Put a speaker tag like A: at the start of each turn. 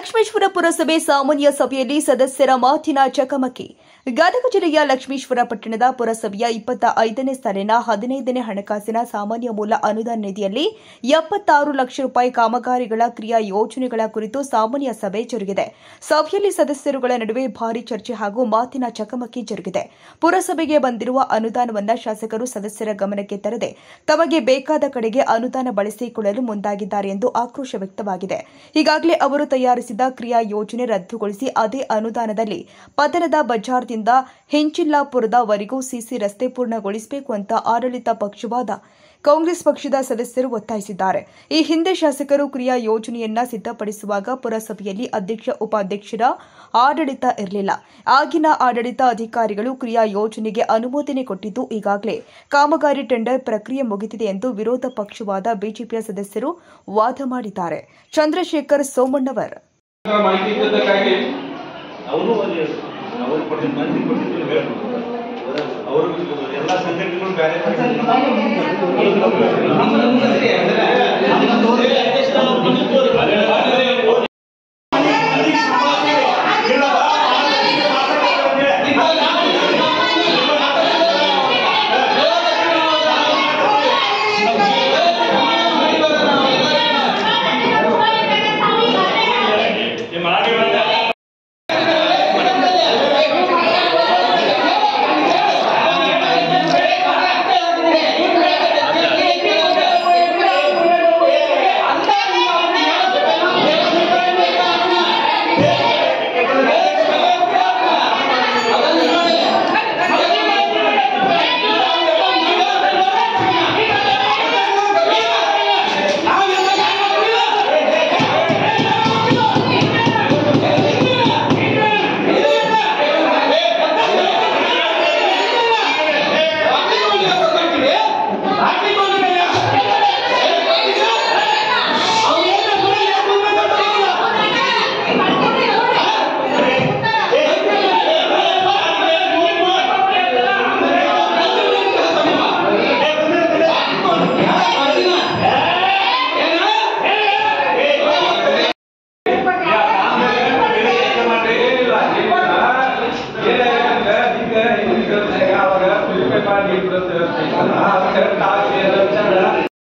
A: ಲಕ್ಷ್ಮೇಶ್ವರ ಪುರಸಭೆ ಸಾಮಾನ್ಯ ಸಭೆಯಲ್ಲಿ ಸದಸ್ಯರ ಮಾತಿನ ಚಕಮಕಿ. ಗದಗ ಜಿಲ್ಲೆಯ ಲಕ್ಷ್ಮೇಶ್ವರ ಪಟ್ಟಣದ ಪುರಸಭೆಯ 25ನೇ ಸಾಲಿನ 15ನೇ ಹಣಕಾಸಿನ ಸಾಮಾನ್ಯ ಮೂಲ ಅನುದಾನ ನಿಧಿಯಲ್ಲಿ 76 ಲಕ್ಷ ರೂಪಾಯಿ ಕಾಮಗಾರಿಗಳ ಕ್ರಿಯಾ ಯೋಜನೆಗಳ ಕುರಿತು ಸಾಮಾನ್ಯ ಸಭೆ ಜರುಗಿದೆ. ಸಭೆಯಲ್ಲಿ ಸದಸ್ಯರುಗಳ ನಡುವೆ ಭಾರೀ ಚರ್ಚೆ ಹಾಗೂ ಮಾತಿನ ಚಕಮಕಿ ಜರುಗಿದೆ. ಪುರಸಭೆಗೆ ಬಂದಿರುವ ಅನುದಾನವನ್ನು ಶಾಸಕರು ಸದಸ್ಯರ ಗಮನಕ್ಕೆ ತರದೆ ತಮಗೆ ಬೇಕಾದ ಕಡೆಗೆ ಅನುದಾನ ಬಳಸಿಕೊಳ್ಳಲು ಮುಂದಾಗಿದ್ದಾರೆ ಎಂದು ಆಕ್ರೋಶ ವ್ಯಕ್ತವಾಗಿದೆ. ಈಗಾಗಲೇ ಅವರು ತಯಾರಿಸಿದ ಕ್ರಿಯಾ ಯೋಜನೆ ರದ್ದುಗೊಳಿಸಿ ಅದೇ ಅನುದಾನದಲ್ಲಿ ಪಟ್ಟಣದ ಬಜಾರ್ದಿಂದ ಹೆಂಚಿಲ್ಲಾಪುರದವರೆಗೂ ಸಿಸಿ ರಸ್ತೆ ಪೂರ್ಣಗೊಳಿಸಬೇಕು ಅಂತ ಆಡಳಿತ ಪಕ್ಷವಾದ ಕಾಂಗ್ರೆಸ್ ಪಕ್ಷದ ಸದಸ್ಯರು ಒತ್ತಾಯಿಸಿದ್ದಾರೆ. ಈ ಹಿಂದೆ ಶಾಸಕರು ಕ್ರಿಯಾ ಯೋಜನೆಯನ್ನ ಸಿದ್ಧಪಡಿಸುವಾಗ ಪುರಸಭೆಯಲ್ಲಿ ಅಧ್ಯಕ್ಷ ಉಪಾಧ್ಯಕ್ಷರ ಆಡಳಿತ ಇರಲಿಲ್ಲ. ಆಗಿನ ಆಡಳಿತ ಅಧಿಕಾರಿಗಳು ಕ್ರಿಯಾ ಯೋಜನೆಗೆ ಅನುಮೋದನೆ ಕೊಟ್ಟಿದ್ದು ಈಗಾಗಲೇ ಕಾಮಗಾರಿ ಟೆಂಡರ್ ಪ್ರಕ್ರಿಯೆ ಮುಗಿದಿದೆ ಎಂದು ವಿರೋಧ ಪಕ್ಷವಾದ ಬಿಜೆಪಿಯ ಸದಸ್ಯರು ವಾದ ಮಾಡಿದ್ದಾರೆ. ಚಂದ್ರಶೇಖರ್ ಸೋಮಣ್ಣವರ್
B: ಎಲ್ಲ ಸಂಘಟನೆಗಳು